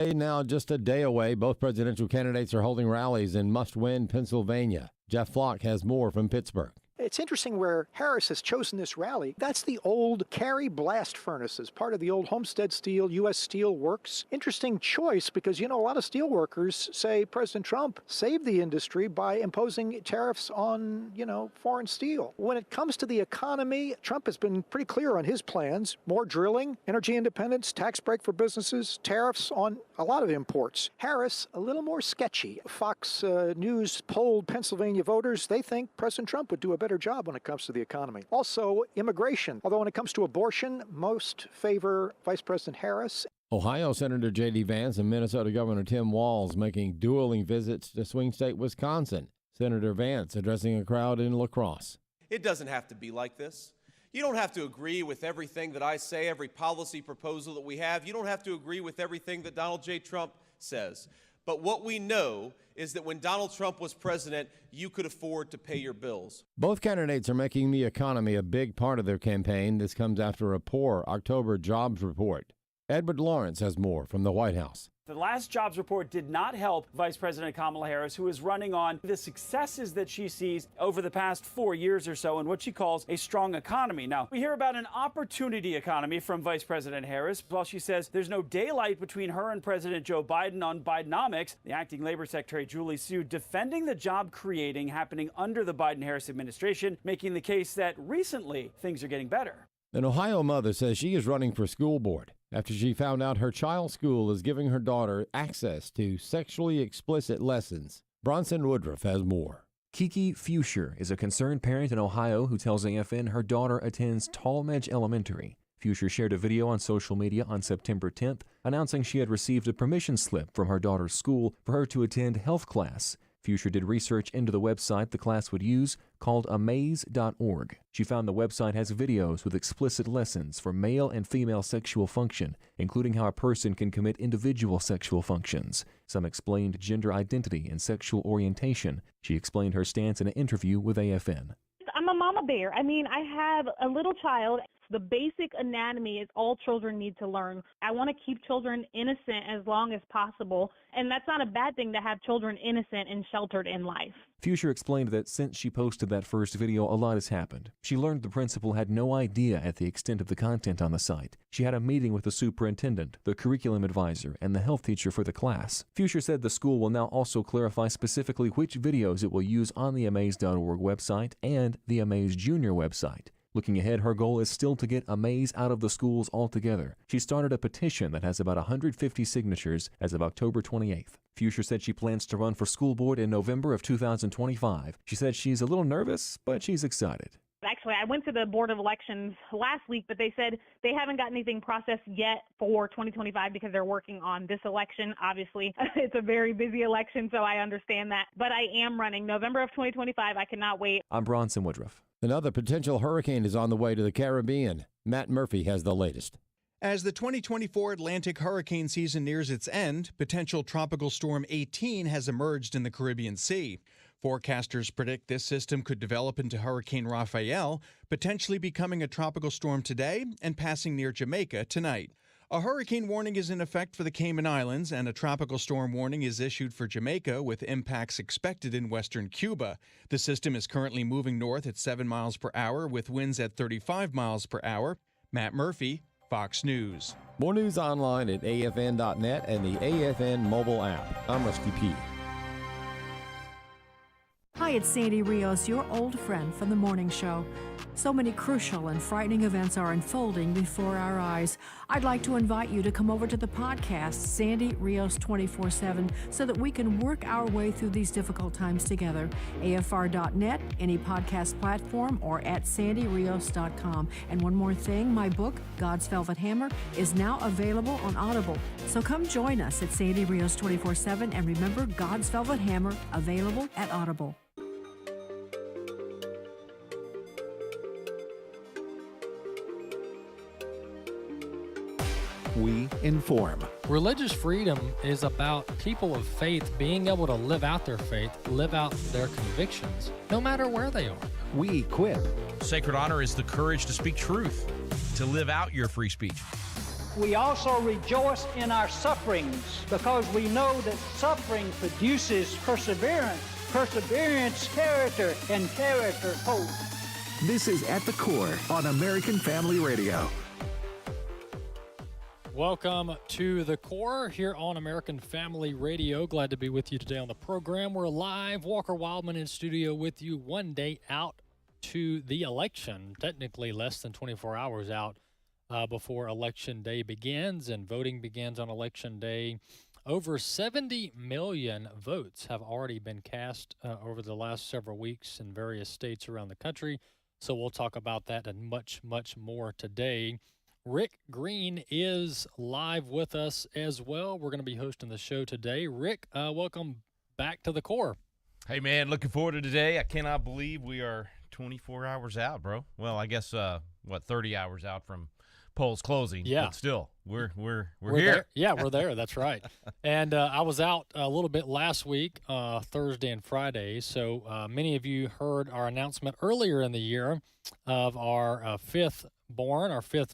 Now just a day away, both presidential candidates are holding rallies in must-win Pennsylvania. Jeff Flock has more from Pittsburgh. It's interesting where Harris has chosen this rally. That's the old Cary blast furnaces, part of the old Homestead Steel, U.S. Steel Works. Interesting choice because, a lot of steel workers say President Trump saved the industry by imposing tariffs on, foreign steel. When it comes to the economy, Trump has been pretty clear on his plans. More drilling, energy independence, tax break for businesses, tariffs on a lot of imports. Harris, a little more sketchy. Fox News polled Pennsylvania voters. They think President Trump would do a better job when it comes to the economy. Also, immigration. Although when it comes to abortion, most favor Vice President Harris. Ohio Senator J.D. Vance and Minnesota Governor Tim Walz making dueling visits to swing state Wisconsin. Senator Vance addressing a crowd in La Crosse. It doesn't have to be like this. You don't have to agree with everything that I say, every policy proposal that we have. You don't have to agree with everything that Donald J. Trump says. But what we know is that when Donald Trump was president, you could afford to pay your bills. Both candidates are making the economy a big part of their campaign. This comes after a poor October jobs report. Edward Lawrence has more from the White House. The last jobs report did not help Vice President Kamala Harris, who is running on the successes that she sees over the past 4 years or so in what she calls a strong economy. Now, we hear about an opportunity economy from Vice President Harris, while she says there's no daylight between her and President Joe Biden on Bidenomics. The acting Labor Secretary Julie Su defending the job creating happening under the Biden-Harris administration, making the case that recently things are getting better. An Ohio mother says she is running for school board after she found out her child's school is giving her daughter access to sexually explicit lessons. Bronson Woodruff has more. Kiki Fuscher is a concerned parent in Ohio who tells AFN her daughter attends Tallmadge Elementary. Fuscher shared a video on social media on September 10th announcing she had received a permission slip from her daughter's school for her to attend health class. Fuscher did research into the website the class would use, called amaze.org. She found the website has videos with explicit lessons for male and female sexual function, including how a person can commit individual sexual functions. Some explained gender identity and sexual orientation. She explained her stance in an interview with AFN. I'm a mama bear. I have a little child. The basic anatomy is all children need to learn. I want to keep children innocent as long as possible, and that's not a bad thing to have children innocent and sheltered in life. Fuscher explained that since she posted that first video, a lot has happened. She learned the principal had no idea at the extent of the content on the site. She had a meeting with the superintendent, the curriculum advisor, and the health teacher for the class. Fuscher said the school will now also clarify specifically which videos it will use on the amaze.org website and the Amaze Junior website. Looking ahead, her goal is still to get Amaze out of the schools altogether. She started a petition that has about 150 signatures as of October 28th. Fuscher said she plans to run for school board in November of 2025. She said she's a little nervous, but she's excited. Actually, I went to the Board of Elections last week, but they said they haven't got anything processed yet for 2025 because they're working on this election. Obviously, it's a very busy election, so I understand that. But I am running November of 2025. I cannot wait. I'm Bronson Woodruff. Another potential hurricane is on the way to the Caribbean. Matt Murphy has the latest. As the 2024 Atlantic hurricane season nears its end, potential Tropical Storm 18 has emerged in the Caribbean Sea. Forecasters predict this system could develop into Hurricane Raphael, potentially becoming a tropical storm today and passing near Jamaica tonight. A hurricane warning is in effect for the Cayman Islands, and a tropical storm warning is issued for Jamaica, with impacts expected in western Cuba. The system is currently moving north at 7 miles per hour, with winds at 35 miles per hour. Matt Murphy, Fox News. More news online at afn.net and the AFN mobile app. I'm Rusty P. Hi, it's Sandy Rios, your old friend from the morning show. So many crucial and frightening events are unfolding before our eyes. I'd like to invite you to come over to the podcast, Sandy Rios 24/7, so that we can work our way through these difficult times together. AFR.net, any podcast platform, or at sandyrios.com. And one more thing, my book, God's Velvet Hammer, is now available on Audible. So come join us at Sandy Rios 24/7, and remember, God's Velvet Hammer, available at Audible. We inform. Religious freedom is about people of faith being able to live out their faith, live out their convictions, no matter where they are. We equip. Sacred honor is the courage to speak truth, to live out your free speech. we also rejoice in our sufferings because we know that suffering produces perseverance, perseverance, character, and character, hope. This is At the Core on American Family Radio. Welcome to The Core here on American Family Radio. Glad to be with you today on the program. We're live. Walker Wildmon in studio with you 1 day out to the election, technically less than 24 hours out before Election Day begins, and voting begins on Election Day. Over 70 million votes have already been cast over the last several weeks in various states around the country. So we'll talk about that and much, much more today. Rick Green is live with us as well. We're going to be hosting the show today. Rick, welcome back to The Core. Hey, man, looking forward to today. I cannot believe we are 24 hours out, bro. Well, I guess, 30 hours out from polls closing. Yeah. But still, we're here. There. Yeah, we're there. That's right. And I was out a little bit last week, Thursday and Friday. So many of you heard our announcement earlier in the year of our fifth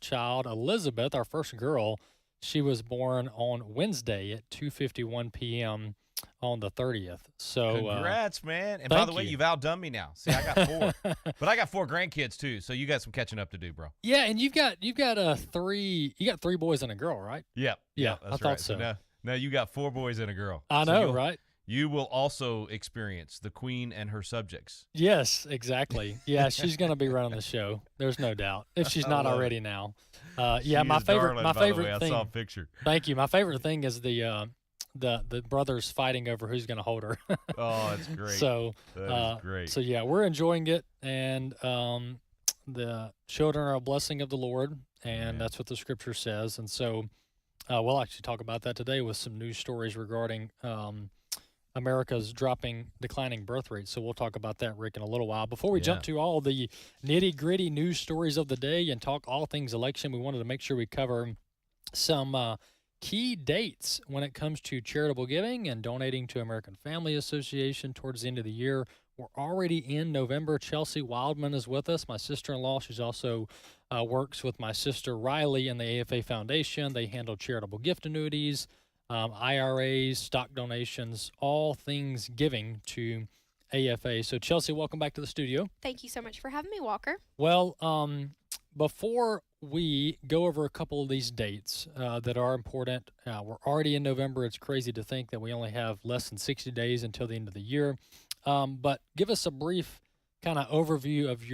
child, Elizabeth, our first girl. She was born on Wednesday at 2:51 p.m. on the 30th. So congrats, man. And by the way, you've outdone me now. See, I got 4. But I got 4 grandkids too, so you got some catching up to do, bro. Yeah, and you've got 3 boys and a girl, right? Yep. Yeah, that's I thought right. so. Now you got 4 boys and a girl. I know, right? You will also experience the queen and her subjects. Yes, exactly. Yeah, she's going to be running the show. There's no doubt. If she's not already now. Yeah, my favorite thing. I saw a picture. Thank you. My favorite thing is the brothers fighting over who's going to hold her. Oh, that's great. So that is great. So yeah, we're enjoying it, and the children are a blessing of the Lord, and that's what the scripture says. And so we'll actually talk about that today with some news stories regarding America's declining birth rate. So we'll talk about that, Rick, in a little while. Before we jump to all the nitty-gritty news stories of the day and talk all things election, we wanted to make sure we cover some key dates when it comes to charitable giving and donating to American Family Association towards the end of the year. We're already in November. Chelsea Wildmon is with us, my sister-in-law. She's also works with my sister Riley in the AFA Foundation. They handle charitable gift annuities, IRAs, stock donations, all things giving to AFA. So, Chelsea, welcome back to the studio. Thank you so much for having me, Walker. Well, before we go over a couple of these dates that are important, we're already in November. It's crazy to think that we only have less than 60 days until the end of the year. But give us a brief kind of overview of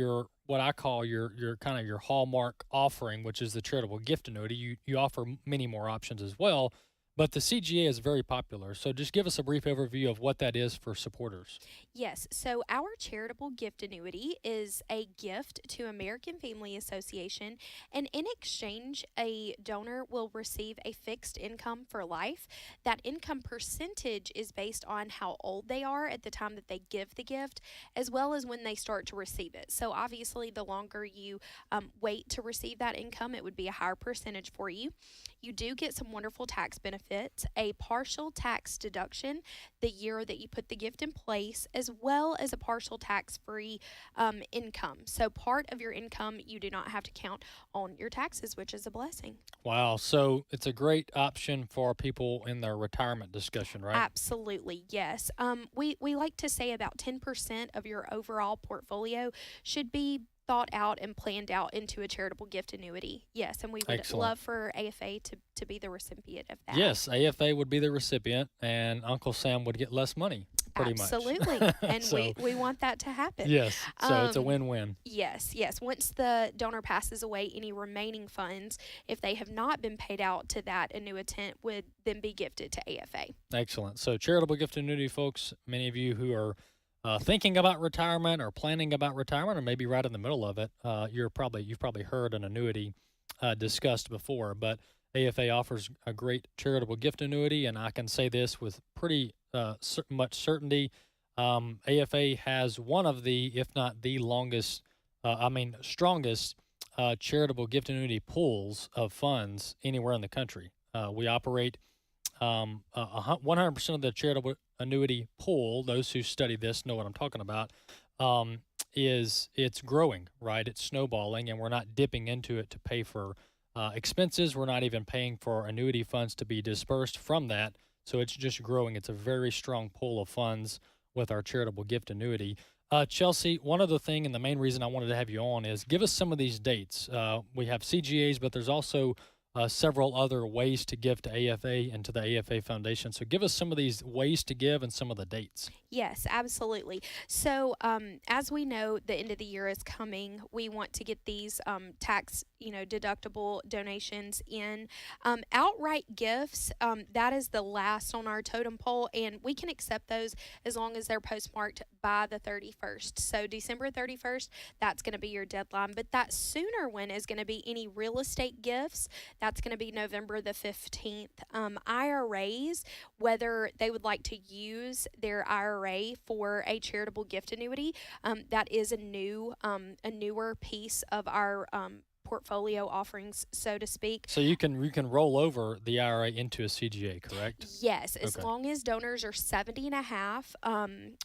what I call your hallmark offering, which is the charitable gift annuity. You offer many more options as well, but the CGA is very popular. So just give us a brief overview of what that is for supporters. Yes. So our charitable gift annuity is a gift to American Family Association, and in exchange, a donor will receive a fixed income for life. That income percentage is based on how old they are at the time that they give the gift, as well as when they start to receive it. So obviously, the longer you wait to receive that income, it would be a higher percentage for you. You do get some wonderful tax benefits, a partial tax deduction the year that you put the gift in place, as well as a partial tax-free income. So part of your income you do not have to count on your taxes, which is a blessing. Wow. So it's a great option for people in their retirement discussion, right? Absolutely, yes. We like to say about 10% of your overall portfolio should be thought out and planned out into a charitable gift annuity. Yes, and we would love for AFA to be the recipient of that. Yes, AFA would be the recipient, and Uncle Sam would get less money, pretty much. Absolutely, and so, we want that to happen. Yes, so it's a win-win. Yes. Once the donor passes away, any remaining funds, if they have not been paid out to that annuitant, would then be gifted to AFA. Excellent. So charitable gift annuity, folks, many of you who are thinking about retirement or planning about retirement, or maybe right in the middle of it, you've probably heard an annuity discussed before. But AFA offers a great charitable gift annuity, and I can say this with pretty much certainty. AFA has one of the, if not the strongest charitable gift annuity pools of funds anywhere in the country. We operate 100% of the charitable annuity pool. Those who study this know what I'm talking about. It's growing, right? It's snowballing, and we're not dipping into it to pay for expenses. We're not even paying for annuity funds to be dispersed from that. So it's just growing. It's a very strong pool of funds with our charitable gift annuity. Chelsea, one other thing, and the main reason I wanted to have you on is give us some of these dates. We have CGAs, but there's also several other ways to give to AFA and to the AFA Foundation. So give us some of these ways to give and some of the dates. Yes, absolutely. So as we know, the end of the year is coming. We want to get these tax, deductible donations in. Outright gifts, that is the last on our totem pole, and we can accept those as long as they're postmarked by the 31st. So December 31st, that's going to be your deadline. But that sooner one is going to be any real estate gifts. That's going to be November the 15th. IRAs, whether they would like to use their IRA for a charitable gift annuity, that is a newer piece of our portfolio offerings, so to speak. So you can roll over the IRA into a CGA, correct? Yes, as long as donors are 70 and a half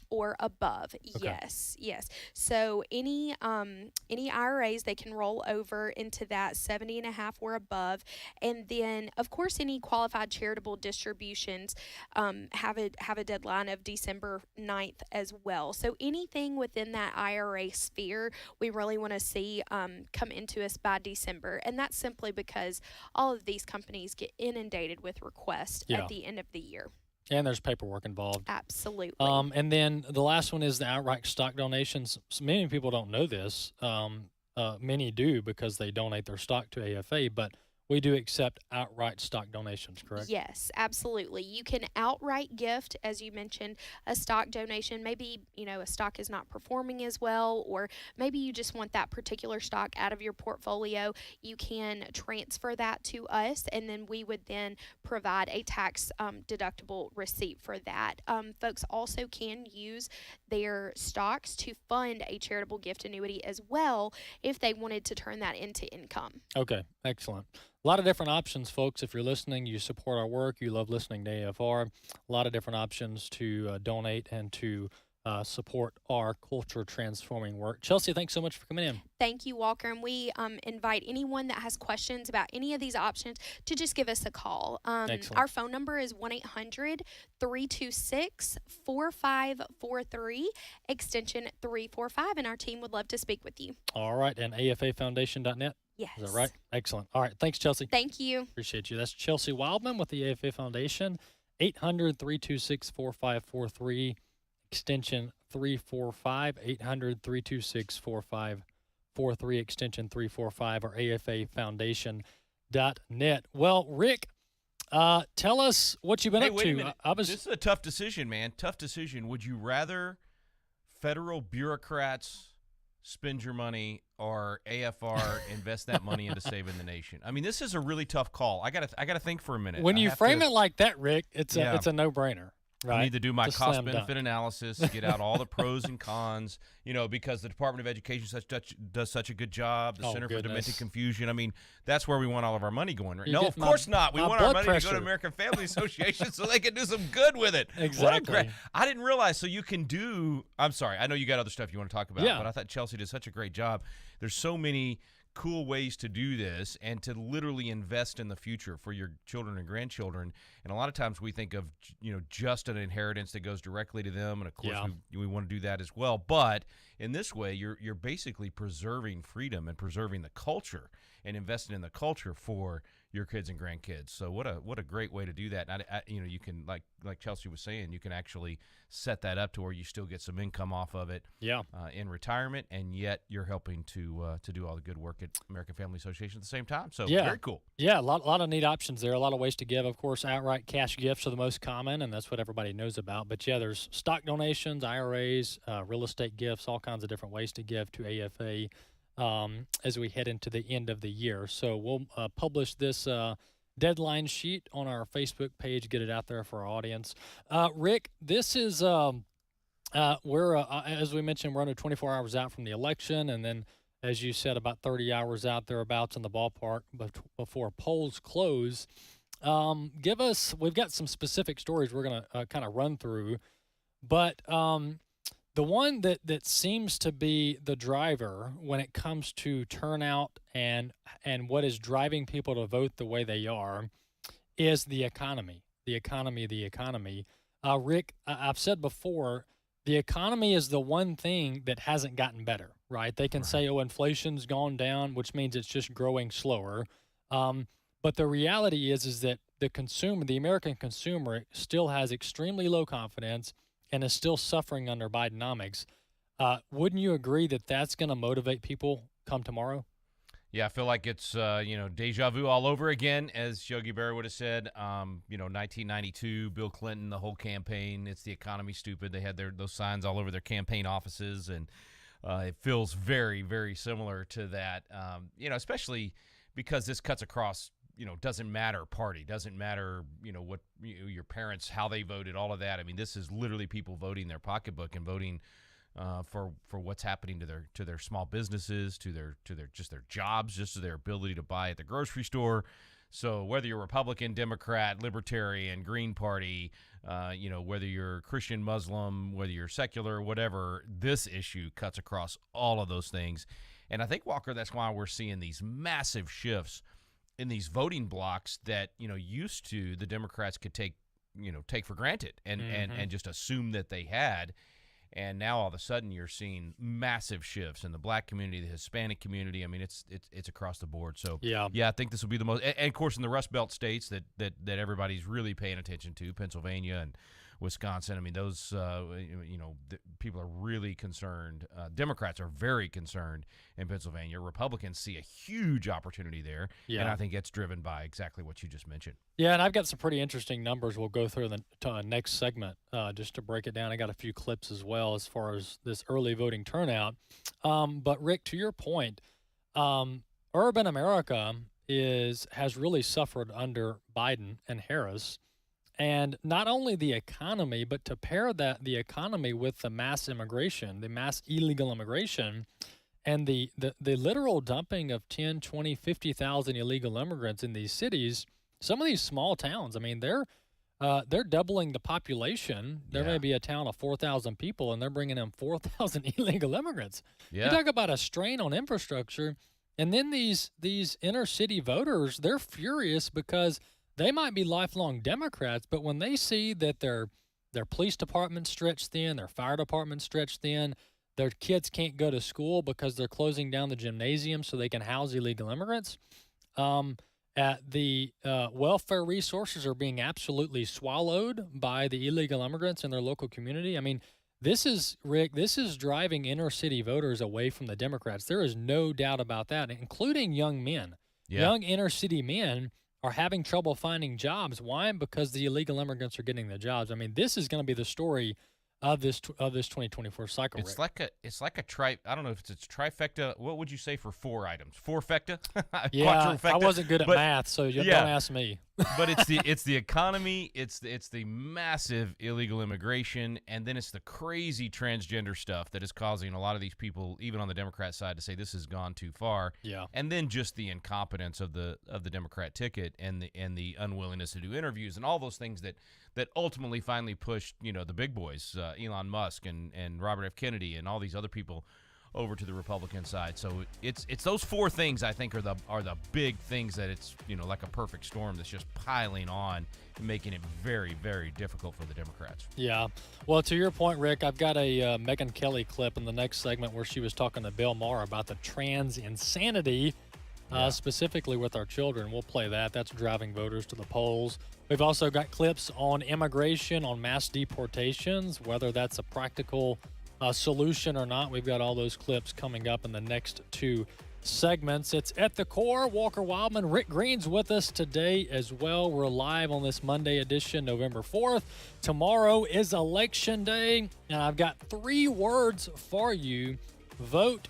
or above. Okay. Yes. So any IRAs, they can roll over into that 70 and a half or above. And then, of course, any qualified charitable distributions have a deadline of December 9th as well. So anything within that IRA sphere, we really want to see come into us by December, and that's simply because all of these companies get inundated with requests at the end of the year. And there's paperwork involved. Absolutely. And then the last one is the outright stock donations. Many people don't know this. Many do because they donate their stock to AFA, but we do accept outright stock donations, correct? Yes, absolutely. You can outright gift, as you mentioned, a stock donation. Maybe, a stock is not performing as well, or maybe you just want that particular stock out of your portfolio. You can transfer that to us, and then we would then provide a tax deductible receipt for that. Folks also can use their stocks to fund a charitable gift annuity as well if they wanted to turn that into income. Okay, excellent. A lot of different options, folks. If you're listening, you support our work, you love listening to AFR, a lot of different options to donate and to support our culture transforming work. Chelsea, thanks so much for coming in. Thank you, Walker. And we invite anyone that has questions about any of these options to just give us a call. Our phone number is 1-800-326-4543, extension 345, and our team would love to speak with you. All right, and afafoundation.net? Yes. Is that right? Excellent. All right, thanks, Chelsea. Thank you. Appreciate you. That's Chelsea Wildmon with the AFA Foundation, 800-326-4543, extension 345, 800-326-4543, extension 345, or afafoundation.net. Well, Rick, tell us what you've been up wait to. A minute. This is a tough decision, man. Tough decision. Would you rather federal bureaucrats spend your money or AFR invest that money into saving the nation? I mean, this is a really tough call. I gotta think for a minute. When you frame it like that, Rick, it's a no-brainer. Right. I need to do my cost-benefit analysis, get out all the pros and cons, because the Department of Education does such a good job, the Center for Demented Confusion. I mean, that's where we want all of our money going. Right? No, of course not. We want our money to go to American Family Association so they can do some good with it. Exactly. I didn't realize. So you can do – I'm sorry. I know you got other stuff you want to talk about, but I thought Chelsea did such a great job. There's so many – cool ways to do this and to literally invest in the future for your children and grandchildren. And a lot of times we think of, just an inheritance that goes directly to them. And of course we want to do that as well. But in this way, you're basically preserving freedom and preserving the culture and investing in the culture for your kids and grandkids. So what a great way to do that. And you can, like Chelsea was saying, you can actually set that up to where you still get some income off of it in retirement, and yet you're helping to do all the good work at American Family Association at the same time. So very cool. Yeah, a lot of neat options there, a lot of ways to give. Of course, outright cash gifts are the most common, and that's what everybody knows about. But yeah, there's stock donations, IRAs, real estate gifts, all kinds of different ways to give to AFA as we head into the end of the year. So we'll publish this deadline sheet on our Facebook page, get it out there for our audience. Rick, this is we're as we mentioned, we're under 24 hours out from the election, and then as you said, about 30 hours out thereabouts in the ballpark before polls close. We've got some specific stories we're going to kind of run through, but The one that seems to be the driver when it comes to turnout and what is driving people to vote the way they are is the economy. The economy. Rick, I've said before, the economy is the one thing that hasn't gotten better, right? They can say, oh, inflation's gone down, which means it's just growing slower. But the reality is that the American consumer still has extremely low confidence and is still suffering under Bidenomics. Wouldn't you agree that that's going to motivate people come tomorrow? Yeah, I feel like it's, deja vu all over again, as Yogi Berra would have said. 1992, Bill Clinton, the whole campaign, it's the economy, stupid. They had those signs all over their campaign offices, and it feels very, very similar to that, especially because this cuts across, doesn't matter party, doesn't matter, what your parents, how they voted, all of that. I mean, this is literally people voting their pocketbook and voting for what's happening to their small businesses, to their jobs, just to their ability to buy at the grocery store. So whether you're Republican, Democrat, Libertarian, Green Party, whether you're Christian, Muslim, whether you're secular, whatever, this issue cuts across all of those things. And I think, Walker, that's why we're seeing these massive shifts in these voting blocks that, used to the Democrats could take for granted and just assume that they had. And now all of a sudden you're seeing massive shifts in the black community, the Hispanic community. I mean, it's across the board. So yeah, I think this will be the most, and of course in the Rust Belt states that everybody's really paying attention to, Pennsylvania and Wisconsin. I mean, those people are really concerned. Democrats are very concerned in Pennsylvania. Republicans see a huge opportunity there, and I think it's driven by exactly what you just mentioned. Yeah, and I've got some pretty interesting numbers we'll go through in the next segment just to break it down. I got a few clips as well as far as this early voting turnout. But Rick, to your point, urban America has really suffered under Biden and Harris. And not only the economy, but to pair the economy with the mass immigration, the mass illegal immigration, and the literal dumping of 10, 20, 50,000 illegal immigrants in these cities, some of these small towns, I mean, they're doubling the population. There may be a town of 4,000 people, and they're bringing in 4,000 illegal immigrants. Yeah. You talk about a strain on infrastructure, and then these inner city voters, they're furious because they might be lifelong Democrats, but when they see that their police department's stretched thin, their fire department's stretched thin, their kids can't go to school because they're closing down the gymnasium so they can house illegal immigrants, the welfare resources are being absolutely swallowed by the illegal immigrants in their local community. I mean, this is driving inner city voters away from the Democrats. There is no doubt about that, including young men. Yeah. Young inner city men are having trouble finding jobs. Why? Because the illegal immigrants are getting the jobs. I mean, this is going to be the story of this 2024 cycle. It's like a I don't know if it's a trifecta. What would you say for 4 items? Fourfecta? Yeah, I wasn't good at math, so don't ask me. But it's the economy, it's the massive illegal immigration, and then it's the crazy transgender stuff that is causing a lot of these people, even on the Democrat side, to say this has gone too far. Yeah. And then just the incompetence of the Democrat ticket and the unwillingness to do interviews and all those things that ultimately finally pushed the big boys, Elon Musk and Robert F. Kennedy and all these other people over to the Republican side. So it's those 4 things I think are the big things that it's like a perfect storm that's just piling on and making it very, very difficult for the Democrats. Yeah. Well, to your point, Rick, I've got a Megyn Kelly clip in the next segment where she was talking to Bill Maher about the trans insanity, specifically with our children. We'll play that. That's driving voters to the polls. We've also got clips on immigration, on mass deportations, whether that's a practical solution or not. We've got all those clips coming up in the next 2 segments. It's At the Core. Walker Wildmon, Rick Green's with us today as well. We're live on this Monday edition, November 4th. Tomorrow is Election Day, and I've got 3 words for you. Vote,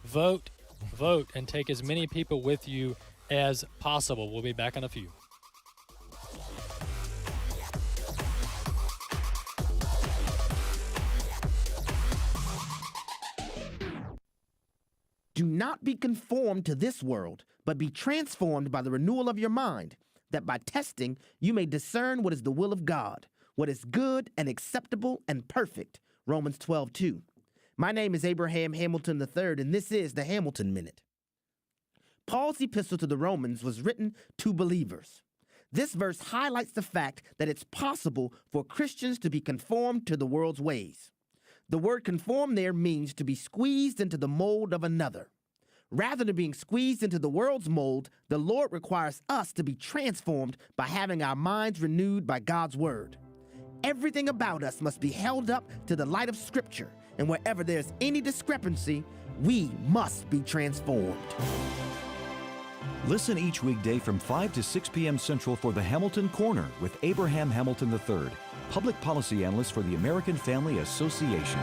vote, vote, and take as many people with you as possible. We'll be back in a few. Do not be conformed to this world, but be transformed by the renewal of your mind, that by testing you may discern what is the will of God, what is good and acceptable and perfect. Romans 12:2. My name is Abraham Hamilton III, and this is the Hamilton Minute. Paul's epistle to the Romans was written to believers. This verse highlights the fact that it's possible for Christians to be conformed to the world's ways. The word conform there means to be squeezed into the mold of another. Rather than being squeezed into the world's mold, the Lord requires us to be transformed by having our minds renewed by God's word. Everything about us must be held up to the light of Scripture, and wherever there's any discrepancy, we must be transformed. Listen each weekday from 5 to 6 p.m. Central for the Hamilton Corner with Abraham Hamilton III, Public Policy Analyst for the American Family Association.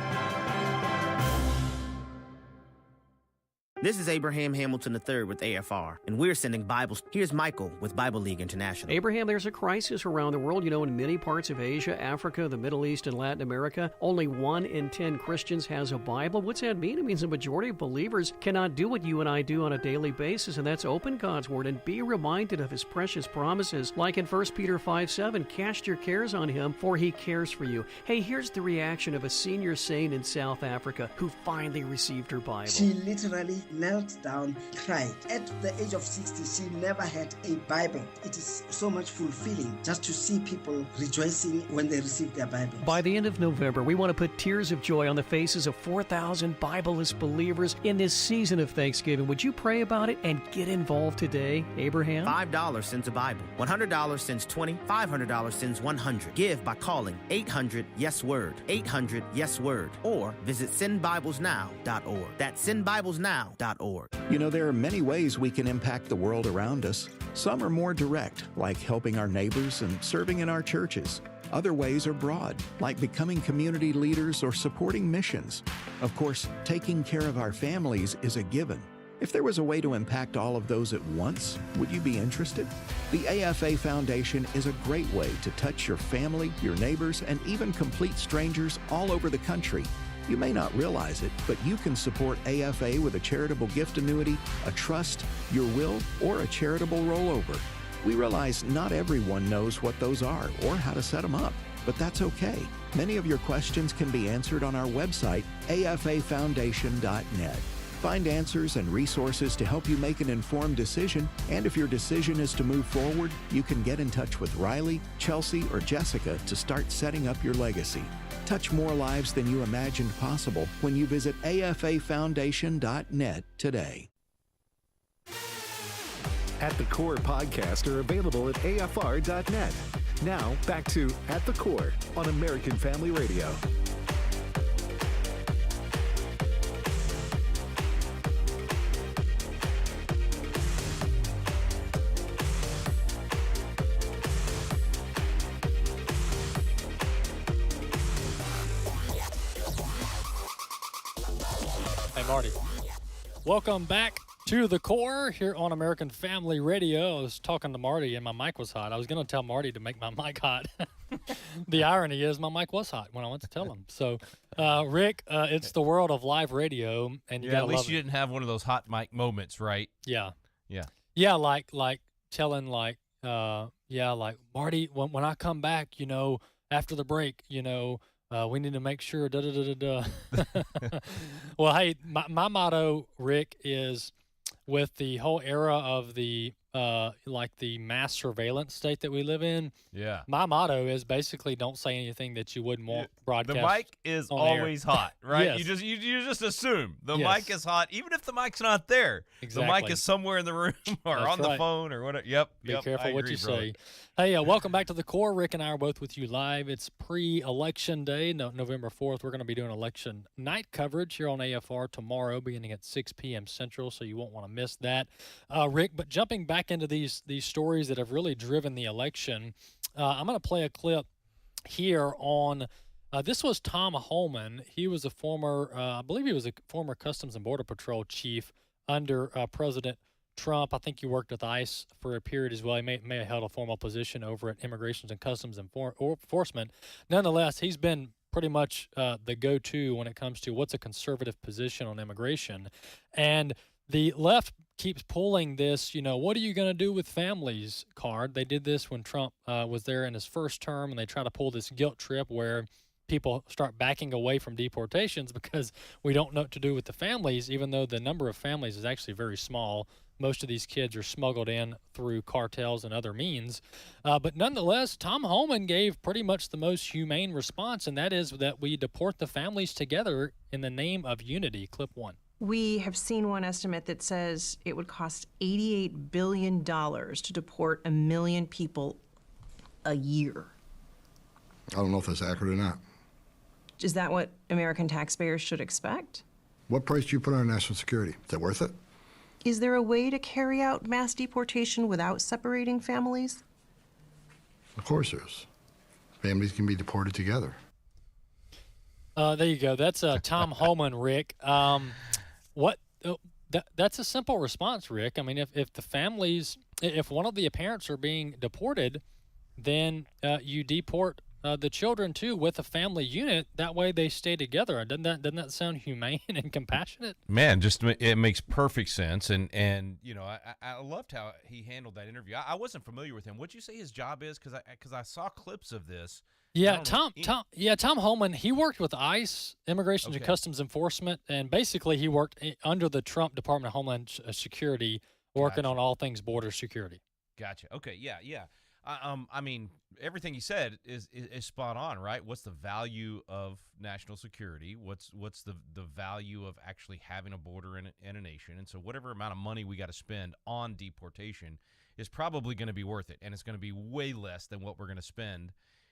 This is Abraham Hamilton III with AFR, and we're sending Bibles. Here's Michael with Bible League International. Abraham, there's a crisis around the world. In many parts of Asia, Africa, the Middle East, and Latin America, only 1 in 10 Christians has a Bible. What's that mean? It means the majority of believers cannot do what you and I do on a daily basis, and that's open God's Word and be reminded of His precious promises. Like in 1 Peter 5:7, cast your cares on Him, for He cares for you. Hey, here's the reaction of a senior saint in South Africa who finally received her Bible. She literally knelt down, cried. At the age of 60, she never had a Bible. It is so much fulfilling just to see people rejoicing when they receive their Bible. By the end of November, we want to put tears of joy on the faces of 4,000 Bibleless believers in this season of Thanksgiving. Would you pray about it and get involved today, Abraham? $5 sends a Bible. $100 sends 20. $500 sends 100. Give by calling 800-YES-WORD. 800-YES-WORD. Or visit sendbiblesnow.org. That's sendbiblesnow.org. There are many ways we can impact the world around us. Some are more direct, like helping our neighbors and serving in our churches. Other ways are broad, like becoming community leaders or supporting missions. Of course, taking care of our families is a given. If there was a way to impact all of those at once, would you be interested? The AFA Foundation is a great way to touch your family, your neighbors, and even complete strangers all over the country. You may not realize it, but you can support AFA with a charitable gift annuity, a trust, your will, or a charitable rollover. We realize not everyone knows what those are or how to set them up, but that's okay. Many of your questions can be answered on our website, afafoundation.net. Find answers and resources to help you make an informed decision, and if your decision is to move forward, you can get in touch with Riley, Chelsea, or Jessica to start setting up your legacy. Touch more lives than you imagined possible when you visit afafoundation.net today. At the Core podcasts are available at afr.net. Now, back to At the Core on American Family Radio. Marty. Welcome back to the Core here on American Family Radio. I was talking to Marty and my mic was hot. I was going to tell Marty to make my mic hot. The irony is my mic was hot when I went to tell him. So, Rick, it's the world of live radio, and you gotta at least love you didn't have one of those hot mic moments, right? Yeah. Yeah, like telling like Marty, when I come back, after the break, we need to make sure, Well, hey, my motto, Rick, is with the whole era of the the mass surveillance state that we live in. Yeah. My motto is basically don't say anything that you wouldn't want broadcast. The mic is always hot, right? Yes. You just assume the Yes. mic is hot, even if the mic's not there. Exactly. The mic is somewhere in the room or That's on the right. phone or whatever. Yep. Be yep, careful I what agree, you brother. say. Hey, welcome back to the Core. Rick and I are both with you live. It's pre-election day, November 4th. We're going to be doing election night coverage here on AFR tomorrow, beginning at 6 p.m. Central, so you won't want to miss that. Rick, but jumping back into these stories that have really driven the election, I'm going to play a clip here on this was Tom Homan. He was a former, I believe he was a former Customs and Border Patrol chief under President Trump. I think he worked with ICE for a period as well. He may have held a formal position over at Immigrations and Customs Enforcement. Nonetheless, he's been pretty much the go-to when it comes to what's a conservative position on immigration. And the left keeps pulling this, what are you going to do with families card? They did this when Trump was there in his first term, and they try to pull this guilt trip where people start backing away from deportations because we don't know what to do with the families, even though the number of families is actually very small. Most of these kids are smuggled in through cartels and other means. But nonetheless, Tom Homan gave pretty much the most humane response, and that is that we deport the families together in the name of unity. Clip 1. We have seen one estimate that says it would cost $88 billion to deport 1 million people a year. I don't know if that's accurate or not. Is that what American taxpayers should expect? What price do you put on national security? Is that worth it? Is there a way to carry out mass deportation without separating families? Of course there is. Families can be deported together. There you go. That's Tom Homan, Rick. That's a simple response, Rick. I mean, if the families, if one of the parents are being deported, then you deport the children too with a family unit. That way they stay together. Doesn't that sound humane and compassionate? Man, it makes perfect sense. And you know, I loved how he handled that interview. I wasn't familiar with him. What'd you say his job is? Because I saw clips of this. Yeah, Tom Homan, he worked with ICE, Immigration and Customs Enforcement, and basically he worked under the Trump Department of Homeland Security, working on all things border security. Gotcha. Okay, yeah. I mean, everything he said is spot on, right? What's the value of national security? What's the value of actually having a border in a nation? And so whatever amount of money we got to spend on deportation is probably going to be worth it, and it's going to be way less than what we're going to spend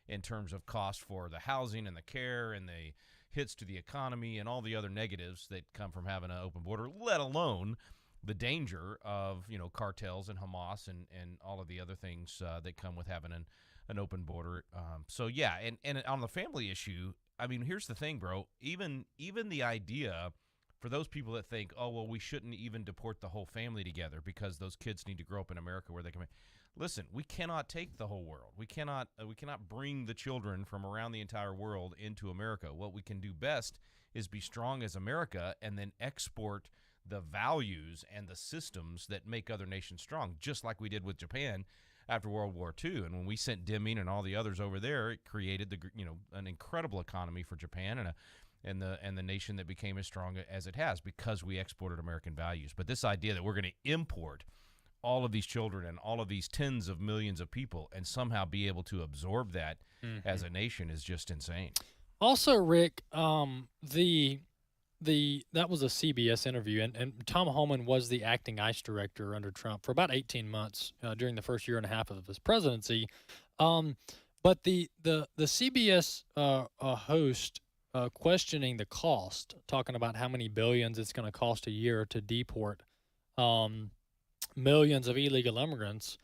in terms of cost for the housing and the care and the hits to the economy and all the other negatives that come from having an open border, let alone the danger of, you know, cartels and Hamas and all of the other things that come with having an open border. So, yeah, and on the family issue, I mean, here's the thing, bro. Even the idea for those people that think, oh, well, we shouldn't even deport the whole family together because those kids need to grow up in America where they can – listen, we cannot take the whole world. We cannot bring the children from around the entire world into America. What we can do best is be strong as America and then export the values and the systems that make other nations strong, just like we did with Japan after World War II. And when we sent Deming and all the others over there, it created an incredible economy for Japan and the nation that became as strong as it has because we exported American values. But this idea that we're going to import all of these children and all of these tens of millions of people and somehow be able to absorb that as a nation is just insane. Also, Rick, that was a CBS interview, and Tom Homan was the acting ICE director under Trump for about 18 months during the first year and a half of his presidency. But the CBS host questioning the cost, talking about how many billions it's going to cost a year to deport millions of illegal immigrants.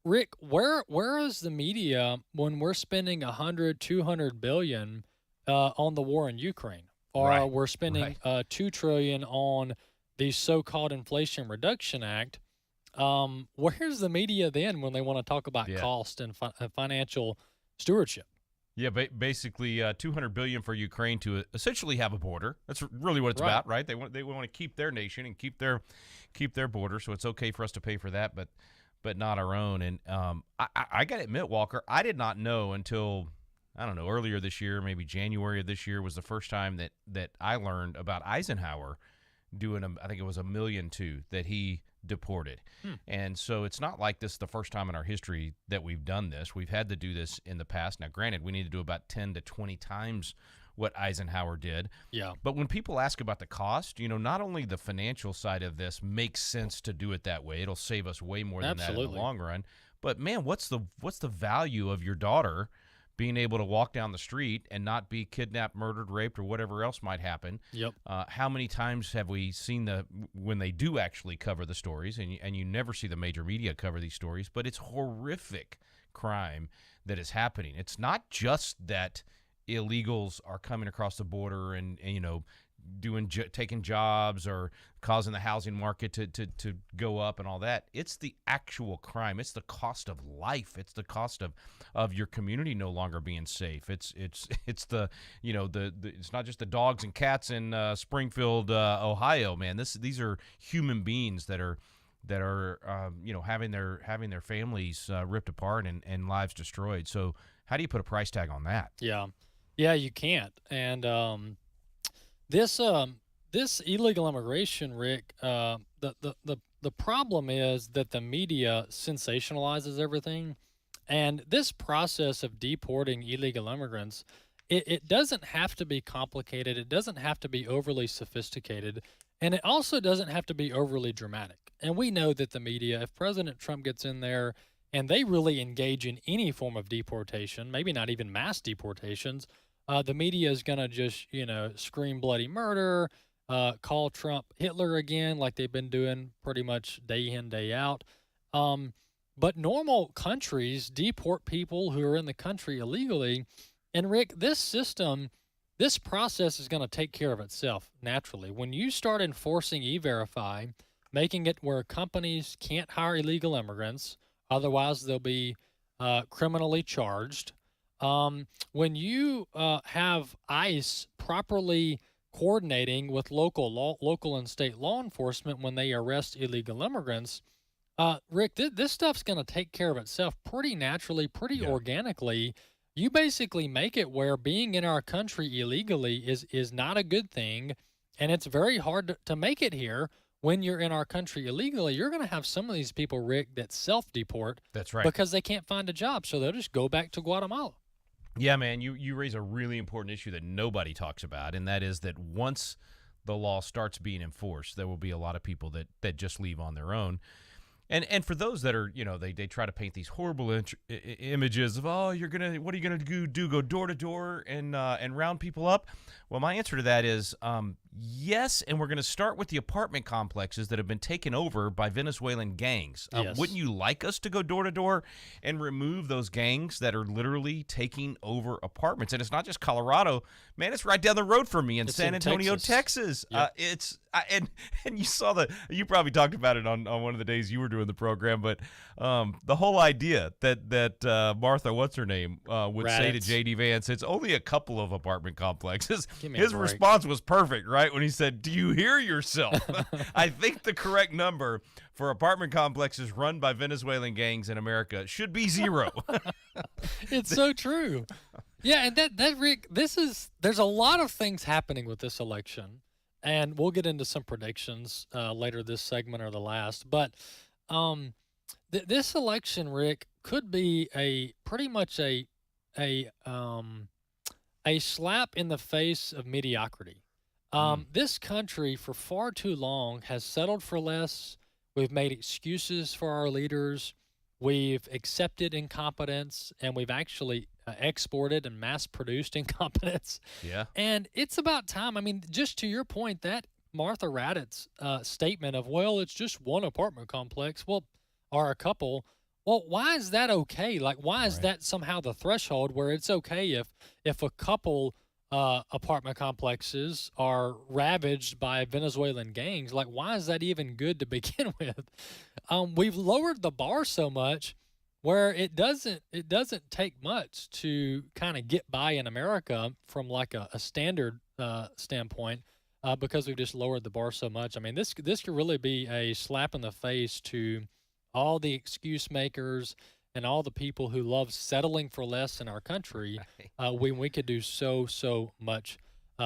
Rick, where is the media when we're spending 100, 200 billion on the war in Ukraine? Or we're spending $2 trillion on the so-called Inflation Reduction Act. Where's the media then when they want to talk about cost and financial stewardship? Yeah, basically $200 billion for Ukraine to essentially have a border. That's really what it's about, right? They want to keep their nation and keep their border, so it's okay for us to pay for that, but not our own. And I got to admit, Walker, I did not know until I don't know earlier this year, maybe January of this year was the first time that I learned about Eisenhower doing I think it was 1.2 million that he deported. And so it's not like this is the first time in our history that we've done this. We've had to do this in the past. Now, granted, we need to do about 10 to 20 times what Eisenhower did. Yeah. But when people ask about the cost, not only the financial side of this makes sense to do it that way. It'll save us way more than that in the long run. But man, what's the value of your daughter being able to walk down the street and not be kidnapped, murdered, raped, or whatever else might happen? Yep. How many times have we seen when they do actually cover the stories, and you never see the major media cover these stories, but it's horrific crime that is happening. It's not just that illegals are coming across the border and taking jobs or causing the housing market to go up and all that. It's the actual crime. It's the cost of life. It's the cost of your community no longer being safe. It's the it's not just the dogs and cats in Springfield, Ohio, man. These are human beings that are having their families ripped apart and lives destroyed. So how do you put a price tag on that? Yeah. Yeah, you can't. And this illegal immigration, Rick, the problem is that the media sensationalizes everything. And this process of deporting illegal immigrants, it doesn't have to be complicated. It doesn't have to be overly sophisticated. And it also doesn't have to be overly dramatic. And we know that the media, if President Trump gets in there and they really engage in any form of deportation, maybe not even mass deportations, the media is going to just, scream bloody murder, call Trump Hitler again, like they've been doing pretty much day in, day out. But normal countries deport people who are in the country illegally. And Rick, this process is going to take care of itself naturally. When you start enforcing E-Verify, making it where companies can't hire illegal immigrants, otherwise they'll be criminally charged. When you have ICE properly coordinating with local and state law enforcement when they arrest illegal immigrants, Rick, this stuff's going to take care of itself pretty naturally, pretty organically. You basically make it where being in our country illegally is not a good thing, and it's very hard to make it here. When you're in our country illegally, you're going to have some of these people, Rick, that self-deport. That's right. Because they can't find a job, so they'll just go back to Guatemala. Yeah, man, you raise a really important issue that nobody talks about, and that is that once the law starts being enforced, there will be a lot of people that just leave on their own. And for those that are, they try to paint these horrible images of, what are you gonna do? Go door to door and round people up? Well, my answer to that is yes, and we're going to start with the apartment complexes that have been taken over by Venezuelan gangs. Yes. Wouldn't you like us to go door to door and remove those gangs that are literally taking over apartments? And it's not just Colorado, man. It's right down the road from me in San Antonio, Texas. Yep. And you probably talked about it on one of the days you were doing the program, but the whole idea that Martha, what's her name, would say to J.D. Vance, it's only a couple of apartment complexes. His response was perfect, right? When he said, "Do you hear yourself?" I think the correct number for apartment complexes run by Venezuelan gangs in America should be 0. It's so true. Yeah, and that Rick, there's a lot of things happening with this election, and we'll get into some predictions later this segment or the last. But this election, Rick, could be pretty much a slap in the face of mediocrity. This country, for far too long, has settled for less. We've made excuses for our leaders. We've accepted incompetence, and we've actually exported and mass-produced incompetence. Yeah. And it's about time. I mean, just to your point, that Martha Raddatt's statement of, well, it's just one apartment complex, or a couple. Well, why is that okay? Like, why is that somehow the threshold where it's okay if a couple apartment complexes are ravaged by Venezuelan gangs? Like, why is that even good to begin with? We've lowered the bar so much where it doesn't take much to kind of get by in America from like a standard standpoint because we've just lowered the bar so much. I mean, this could really be a slap in the face to all the excuse makers and all the people who love settling for less in our country when we could do so much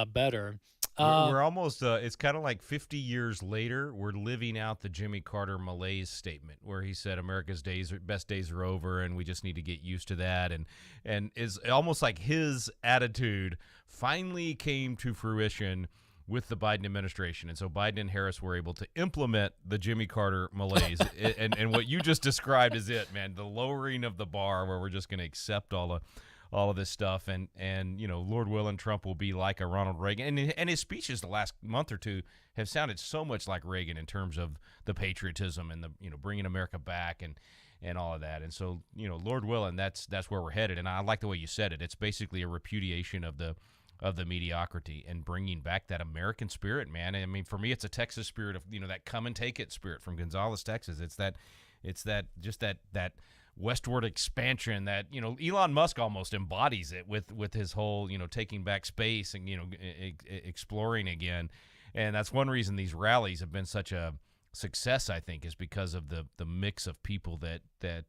better. We're almost, it's kind of like 50 years later, we're living out the Jimmy Carter malaise statement where he said America's best days are over and we just need to get used to that. And is almost like his attitude finally came to fruition with the Biden administration. And so Biden and Harris were able to implement the Jimmy Carter malaise. and what you just described is it, man, the lowering of the bar where we're just going to accept all of this stuff. And Lord willing, Trump will be like a Ronald Reagan. And his speeches the last month or two have sounded so much like Reagan in terms of the patriotism and the, bringing America back and all of that. And so, Lord willing, that's where we're headed. And I like the way you said it. It's basically a repudiation of the mediocrity and bringing back that American spirit, man. I mean, for me, it's a Texas spirit of, that come and take it spirit from Gonzales, Texas. It's that westward expansion that, Elon Musk almost embodies it with his whole, taking back space and, exploring again. And that's one reason these rallies have been such a success, I think, is because of the mix of people that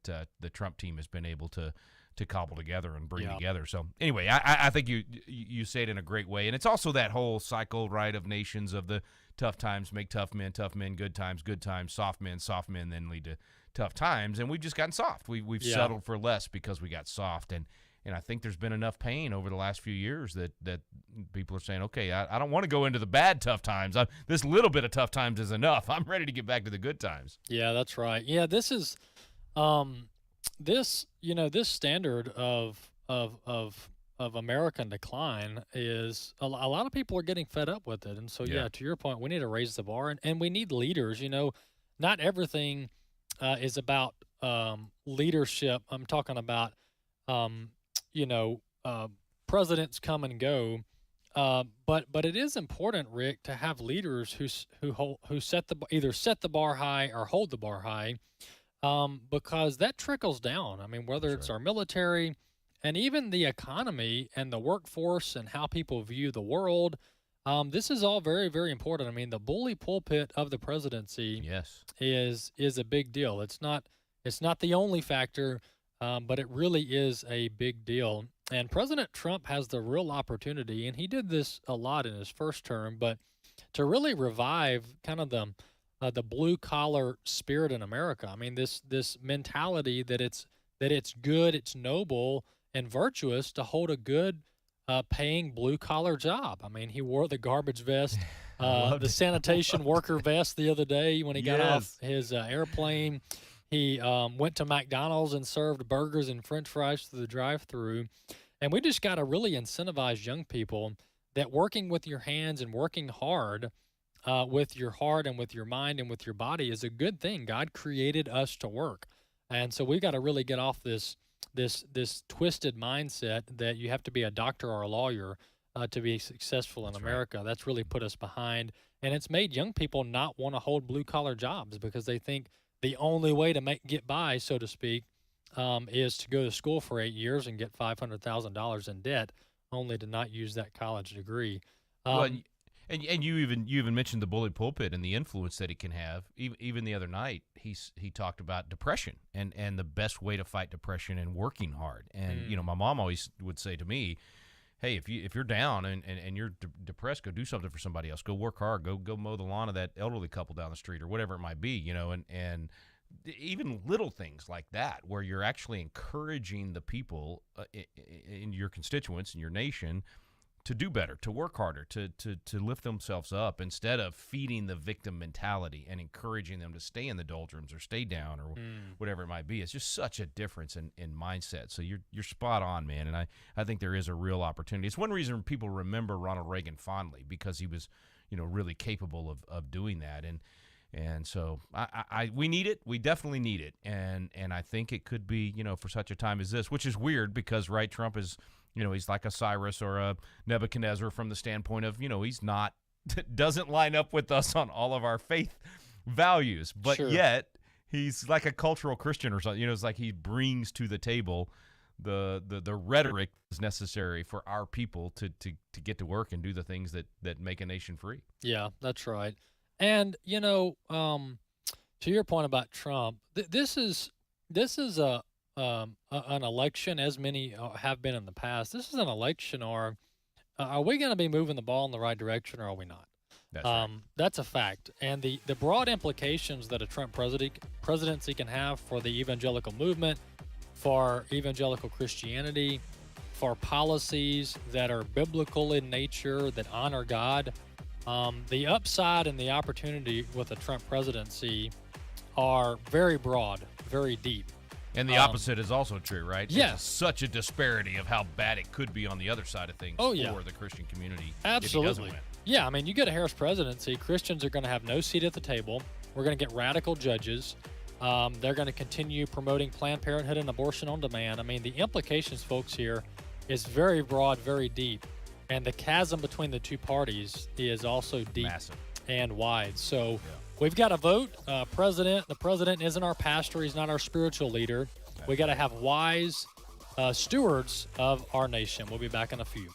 the Trump team has been able to cobble together and bring together. So anyway, I think you say it in a great way. And it's also that whole cycle, right, of nations, of the tough times make tough men, good times, soft men then lead to tough times. And we've just gotten soft. We've settled for less because we got soft. And I think there's been enough pain over the last few years that people are saying, okay, I don't want to go into the bad tough times. This little bit of tough times is enough. I'm ready to get back to the good times. Yeah, that's right. Yeah, this is this standard of American decline is a lot of people are getting fed up with it. And so, to your point, we need to raise the bar, and we need leaders. Not everything is about leadership. I'm talking about, presidents come and go. But it is important, Rick, to have leaders who either set the bar high or hold the bar high, because that trickles down. I mean, whether it's our military and even the economy and the workforce and how people view the world, this is all very, very important. I mean, the bully pulpit of the presidency is a big deal. It's not the only factor, but it really is a big deal. And President Trump has the real opportunity, and he did this a lot in his first term, but to really revive kind of the blue collar spirit in America. I mean, this mentality that it's good, it's noble and virtuous to hold a good paying blue collar job. I mean, he wore the garbage vest, the sanitation worker vest the other day when he got off his airplane. He went to McDonald's and served burgers and French fries through the drive-thru. And we just got to really incentivize young people that working with your hands and working hard with your heart and with your mind and with your body is a good thing. God created us to work. And so we got to really get off this twisted mindset that you have to be a doctor or a lawyer to be successful in America. That's really put us behind. And it's made young people not want to hold blue-collar jobs because they think the only way to get by, so to speak, is to go to school for 8 years and get $500,000 in debt, only to not use that college degree. And you even mentioned the bully pulpit and the influence that it can have. Even the other night, he talked about depression and the best way to fight depression and working hard. And my mom always would say to me, "Hey, if you're down and you're depressed, go do something for somebody else. Go work hard. Go mow the lawn of that elderly couple down the street or whatever it might be." And even little things like that, where you're actually encouraging the people in your constituents in your nation to do better, to work harder, to lift themselves up instead of feeding the victim mentality and encouraging them to stay in the doldrums or stay down or whatever it might be. It's just such a difference in mindset. So you're spot on, man. And I think there is a real opportunity. It's one reason people remember Ronald Reagan fondly, because he was, really capable of doing that. And so we need it. We definitely need it. And I think it could be, for such a time as this, which is weird because, right, Trump is, he's like a Cyrus or a Nebuchadnezzar from the standpoint of, he's not, doesn't line up with us on all of our faith values, but yet he's like a cultural Christian or something. It's like he brings to the table the rhetoric that's necessary for our people to get to work and do the things that make a nation free. Yeah, that's right. And, to your point about Trump, this is an election, as many have been in the past. This is an election, or are we going to be moving the ball in the right direction, or are we not? That's right. That's a fact. And the broad implications that a Trump presidency can have for the evangelical movement, for evangelical Christianity, for policies that are biblical in nature, that honor God, the upside and the opportunity with a Trump presidency are very broad, very deep. And the opposite is also true, right? Yes. It's such a disparity of how bad it could be on the other side of things for the Christian community. Absolutely. If he doesn't win. Yeah, I mean, you get a Harris presidency, Christians are going to have no seat at the table. We're going to get radical judges. They're going to continue promoting Planned Parenthood and abortion on demand. I mean, the implications, folks, here is very broad, very deep. And the chasm between the two parties is also deep. Massive. And wide. So we've got to vote. The president isn't our pastor. He's not our spiritual leader. We got to have wise stewards of our nation. We'll be back in a few.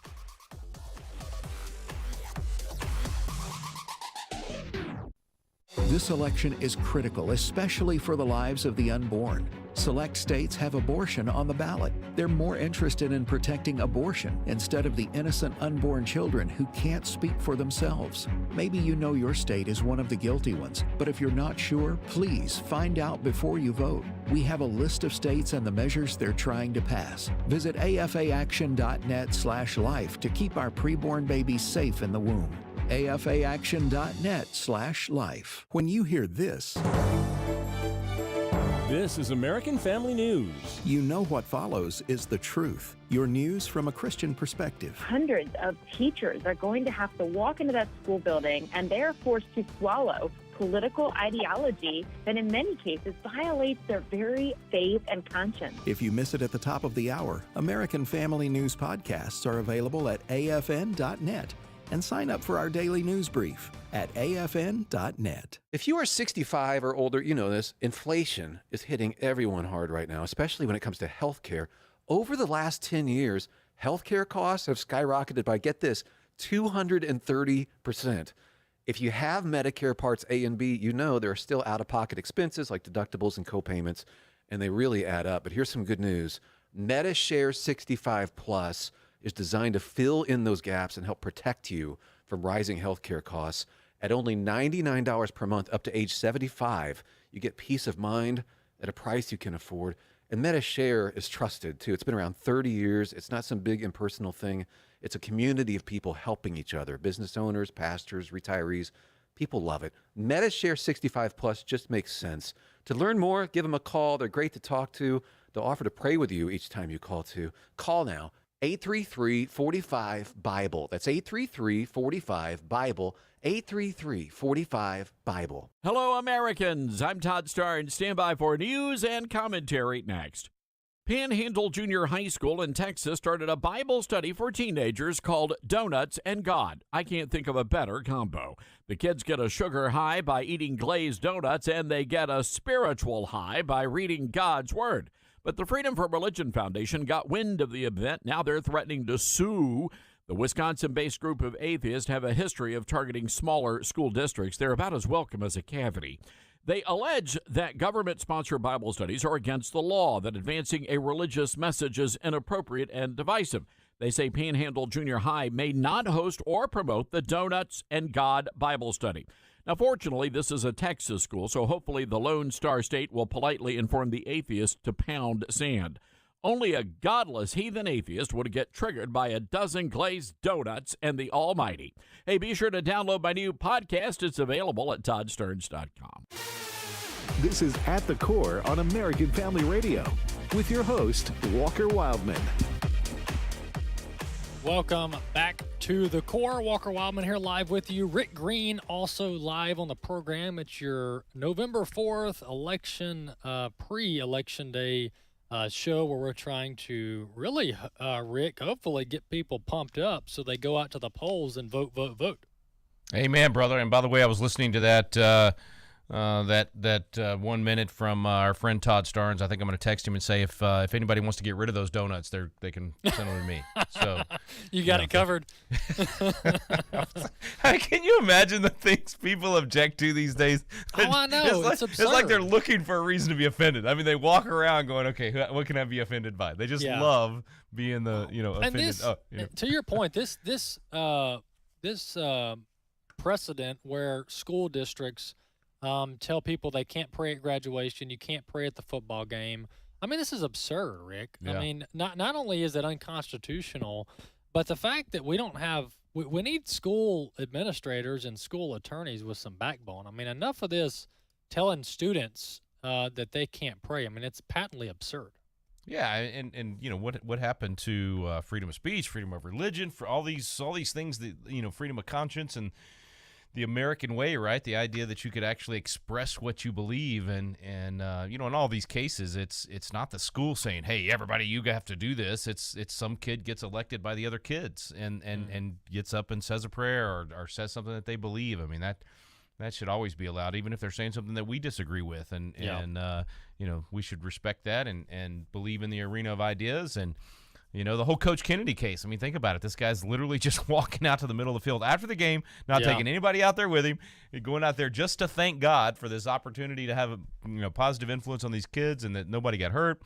This election is critical, especially for the lives of the unborn. Select states have abortion on the ballot. They're more interested in protecting abortion instead of the innocent unborn children who can't speak for themselves. Maybe you know your state is one of the guilty ones, but if you're not sure, please find out before you vote. We have a list of states and the measures they're trying to pass. Visit afaaction.net/life to keep our preborn babies safe in the womb. afaaction.net/life. When you hear this, this is American Family News. You know what follows is the truth. Your news from a Christian perspective. Hundreds of teachers are going to have to walk into that school building, and they are forced to swallow political ideology that in many cases violates their very faith and conscience. If you miss it at the top of the hour, American Family News podcasts are available at afn.net. And sign up for our daily news brief at afn.net. If you are 65 or older, you know this. Inflation is hitting everyone hard right now, especially when it comes to health care. Over the last 10 years, health care costs have skyrocketed by, get this, 230%. If you have Medicare Parts A and B, you know there are still out-of-pocket expenses like deductibles and copayments, and they really add up. But here's some good news. MediShare 65 Plus is designed to fill in those gaps and help protect you from rising healthcare costs. At only $99 per month up to age 75, you get peace of mind at a price you can afford. And MediShare is trusted, too. It's been around 30 years. It's not some big impersonal thing. It's a community of people helping each other, business owners, pastors, retirees. People love it. MediShare 65 Plus just makes sense. To learn more, give them a call. They're great to talk to. They'll offer to pray with you each time you call, too. Call now. 833-45-BIBLE. That's 833-45-BIBLE. 833-45-BIBLE. Hello, Americans. I'm Todd Starnes. Stand by for news and commentary next. Panhandle Junior High School in Texas started a Bible study for teenagers called Donuts and God. I can't think of a better combo. The kids get a sugar high by eating glazed donuts, and they get a spiritual high by reading God's Word. But the Freedom from Religion Foundation got wind of the event. Now they're threatening to sue. The Wisconsin-based group of atheists have a history of targeting smaller school districts. They're about as welcome as a cavity. They allege that government-sponsored Bible studies are against the law, that advancing a religious message is inappropriate and divisive. They say Panhandle Junior High may not host or promote the Donuts and God Bible study. Now, fortunately, this is a Texas school, so hopefully the Lone Star State will politely inform the atheists to pound sand. Only a godless heathen atheist would get triggered by a dozen glazed donuts and the Almighty. Hey, be sure to download my new podcast. It's available at ToddStarnes.com. This is At the Core on American Family Radio with your host, Walker Wildmon. Welcome back to the Core. Walker Wildman here live with you. Rick Green also live on the program. It's your November 4th election, pre-election day show where we're trying to really, Rick, hopefully get people pumped up so they go out to the polls and vote, vote, vote. Amen, brother. And by the way, I was listening to that 1 minute from our friend Todd Starnes. I think I'm going to text him and say if anybody wants to get rid of those donuts, they can send them to me. So you got it covered. Can you imagine the things people object to these days? Oh, I know. It's absurd. It's like they're looking for a reason to be offended. I mean, they walk around going, "Okay, what can I be offended by?" They just love being the offended. And this, to your point, this precedent where school districts tell people they can't pray at graduation, you can't pray at the football game. I mean, this is absurd, Rick. Yeah. I mean, not only is it unconstitutional, but the fact that we don't have we need school administrators and school attorneys with some backbone. I mean, enough of this telling students that they can't pray. I mean, it's patently absurd. Yeah, and you know what happened to freedom of speech, freedom of religion, for all these things that freedom of conscience and the American way, right? The idea that you could actually express what you believe, and in all these cases, it's not the school saying, "Hey, everybody, you have to do this." It's some kid gets elected by the other kids and gets up and says a prayer or says something that they believe. I mean, that should always be allowed, even if they're saying something that we disagree with, and we should respect that and believe in the arena of ideas. And You know, the whole Coach Kennedy case. I mean, think about it. This guy's literally just walking out to the middle of the field after the game, not taking anybody out there with him, going out there just to thank God for this opportunity to have a positive influence on these kids and that nobody got hurt.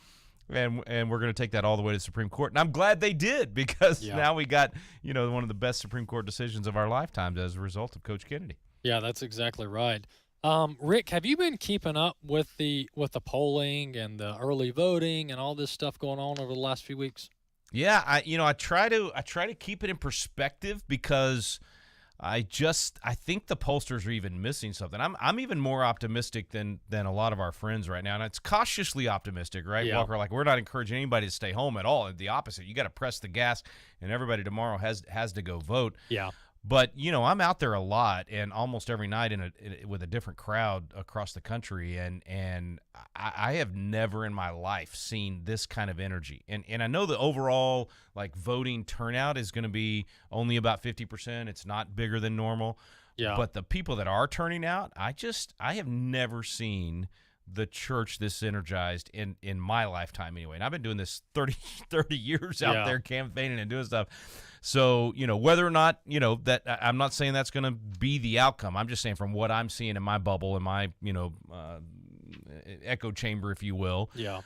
And we're going to take that all the way to the Supreme Court. And I'm glad they did, because now we got, one of the best Supreme Court decisions of our lifetimes as a result of Coach Kennedy. Yeah, that's exactly right. Rick, have you been keeping up with the polling and the early voting and all this stuff going on over the last few weeks? Yeah, I try to keep it in perspective, because I think the pollsters are even missing something. I'm even more optimistic than a lot of our friends right now, and it's cautiously optimistic, right, Walker? Like, we're not encouraging anybody to stay home at all. The opposite. You got to press the gas, and everybody tomorrow has to go vote. Yeah. But I'm out there a lot, and almost every night with a different crowd across the country, and I have never in my life seen this kind of energy. And I know the overall voting turnout is going to be only about 50%. It's not bigger than normal. Yeah. But the people that are turning out, I have never seen the church this energized in my lifetime anyway. And I've been doing this 30 years out there campaigning and doing stuff. So, whether or not, that I'm not saying that's going to be the outcome. I'm just saying from what I'm seeing in my bubble, in my, echo chamber, if you will. Yeah.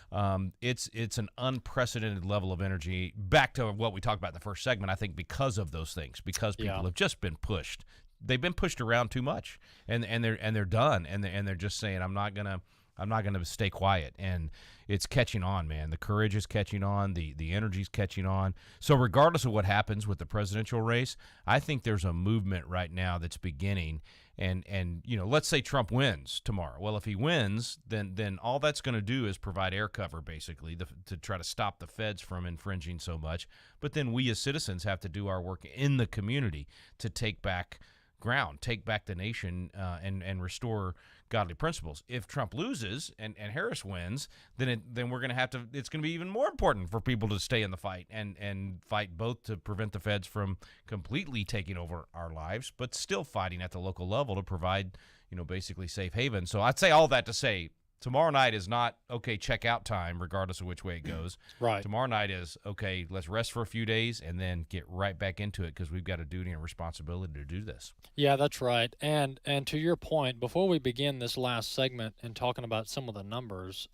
It's an unprecedented level of energy. Back to what we talked about in the first segment, I think because of those things, because people have just been pushed. They've been pushed around too much, and they're done, and they're just saying, I'm not gonna stay quiet. And it's catching on, man. The courage is catching on. The energy's catching on. So regardless of what happens with the presidential race, I think there's a movement right now that's beginning. And let's say Trump wins tomorrow. Well, if he wins, then all that's going to do is provide air cover, basically, to try to stop the feds from infringing so much. But then we as citizens have to do our work in the community to take back ground, take back the nation, and restore godly principles. If Trump loses and Harris wins, then we're going to have to. It's going to be even more important for people to stay in the fight and fight both to prevent the feds from completely taking over our lives, but still fighting at the local level to provide, basically safe haven. So I'd say all that to say, tomorrow night is not, okay, check out time, regardless of which way it goes. Right. Tomorrow night is, okay, let's rest for a few days and then get right back into it, because we've got a duty and responsibility to do this. Yeah, that's right. And to your point, before we begin this last segment and talking about some of the numbers,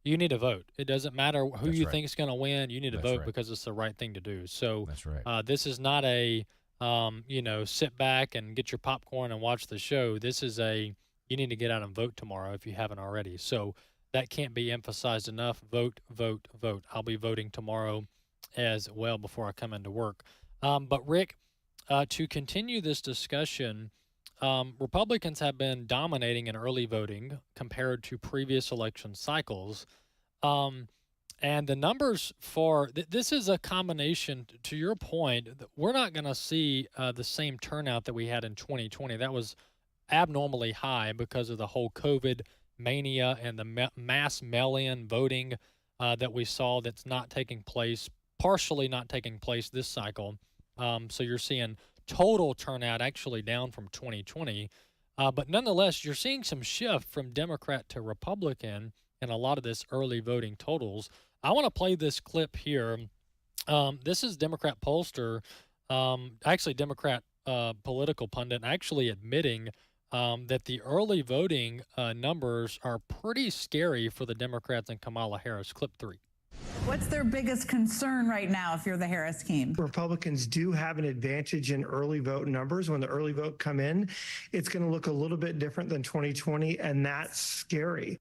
you need to vote. It doesn't matter who you think is going to win. You need to vote because it's the right thing to do. So that's right. This is not a, sit back and get your popcorn and watch the show. This is you need to get out and vote tomorrow if you haven't already. So that can't be emphasized enough. Vote, vote, vote. I'll be voting tomorrow as well before I come into work. But Rick, to continue this discussion, Republicans have been dominating in early voting compared to previous election cycles. And the numbers for this is a combination, to your point, we're not going to see the same turnout that we had in 2020. That was abnormally high because of the whole COVID mania and the mass mail-in voting that we saw that's not taking place, partially not taking place this cycle. So you're seeing total turnout actually down from 2020. But nonetheless, you're seeing some shift from Democrat to Republican in a lot of this early voting totals. I want to play this clip here. This is Democrat pollster, actually Democrat political pundit, actually admitting that the early voting numbers are pretty scary for the Democrats and Kamala Harris. Clip 3. What's their biggest concern right now if you're the Harris team? Republicans do have an advantage in early vote numbers. When the early vote come in, it's going to look a little bit different than 2020, and that's scary.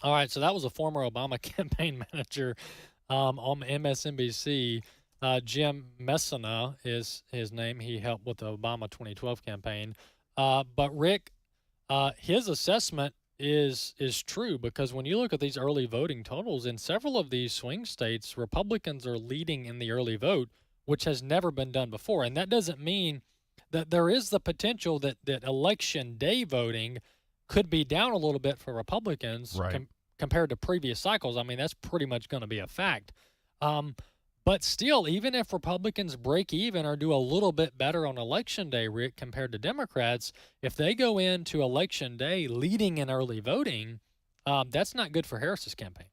All right, so that was a former Obama campaign manager on MSNBC. Jim Messina is his name. He helped with the Obama 2012 campaign. But Rick, his assessment is true, because when you look at these early voting totals in several of these swing states, Republicans are leading in the early vote, which has never been done before. And that doesn't mean that there is the potential that election day voting could be down a little bit for Republicans compared to previous cycles. I mean, that's pretty much going to be a fact. But still, even if Republicans break even or do a little bit better on Election Day, Rick, compared to Democrats, if they go into Election Day leading in early voting, that's not good for Harris's campaign.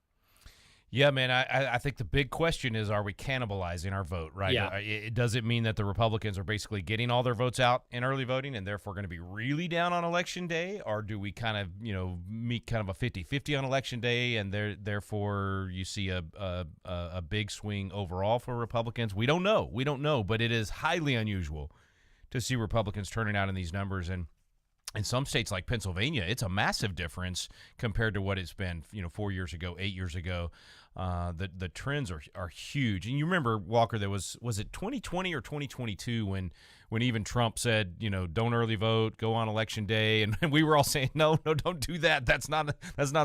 Yeah, man, I think the big question is, are we cannibalizing our vote, right? Yeah. Does it mean that the Republicans are basically getting all their votes out in early voting and therefore going to be really down on Election Day? Or do we kind of, meet kind of a 50-50 on Election Day and therefore you see a big swing overall for Republicans? We don't know, but it is highly unusual to see Republicans turning out in these numbers. And in some states like Pennsylvania, it's a massive difference compared to what it's been, 4 years ago, 8 years ago. The trends are huge. And you remember, Walker, there was it 2020 or 2022 when even Trump said, don't early vote, go on Election Day, and we were all saying, no, don't do that. That's not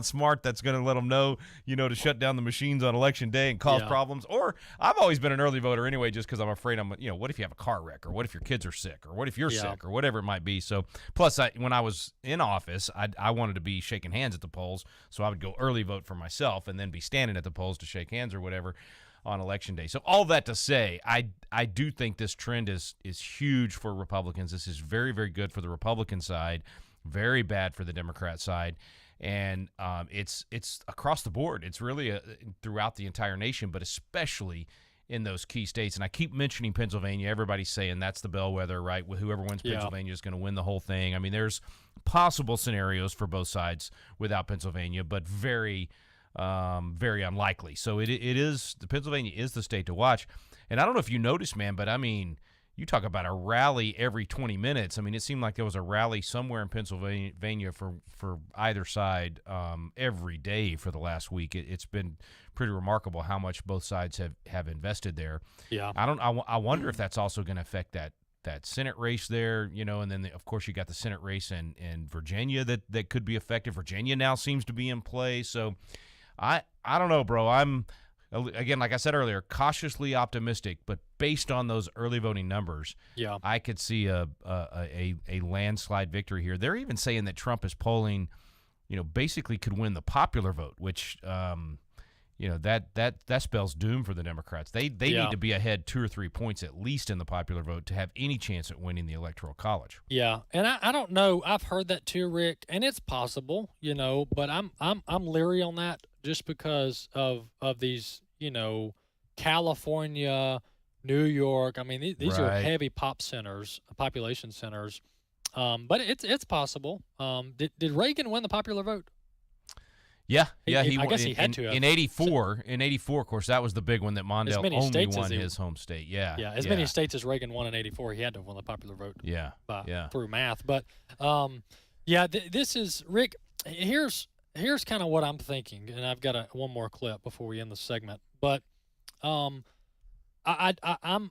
smart. That's going to let them know, to shut down the machines on Election Day and cause problems. Or I've always been an early voter anyway, just because I'm afraid what if you have a car wreck, or what if your kids are sick, or what if you're sick, or whatever it might be. So plus, when I was in office, I wanted to be shaking hands at the polls, so I would go early vote for myself and then be standing at the polls to shake hands or whatever on Election Day. So all that to say, I do think this trend is huge for Republicans. This is very, very good for the Republican side, very bad for the Democrat side, and it's across the board. It's really throughout the entire nation, but especially in those key states. And I keep mentioning Pennsylvania. Everybody's saying that's the bellwether, right? Whoever wins Pennsylvania is going to win the whole thing. I mean, there's possible scenarios for both sides without Pennsylvania, but very unlikely. So Pennsylvania is the state to watch. And I don't know if you noticed, man, but I mean, you talk about a rally every 20 minutes. I mean, it seemed like there was a rally somewhere in Pennsylvania for either side every day for the last week. It's been pretty remarkable how much both sides have invested there. Yeah. I wonder if that's also going to affect that Senate race there, and then of course you got the Senate race in Virginia that could be affected. Virginia now seems to be in play. So I don't know, bro. I'm, again, like I said earlier, cautiously optimistic, but based on those early voting numbers, I could see a landslide victory here. They're even saying that Trump is polling, basically could win the popular vote, which, that spells doom for the Democrats. They need to be ahead 2 or 3 points at least in the popular vote to have any chance at winning the Electoral College. Yeah, and I don't know. I've heard that too, Rick, and it's possible, but I'm leery on that just because of these, California, New York. I mean, these are heavy population centers. But it's possible. Did Reagan win the popular vote? Yeah, I guess he had to. In '84. In '84, of course, that was the big one that Mondale only won his home state. Yeah, many states as Reagan won in '84, he had to have won the popular vote. Through math. But this is Rick. Here's kind of what I'm thinking, and I've got one more clip before we end the segment. But I'm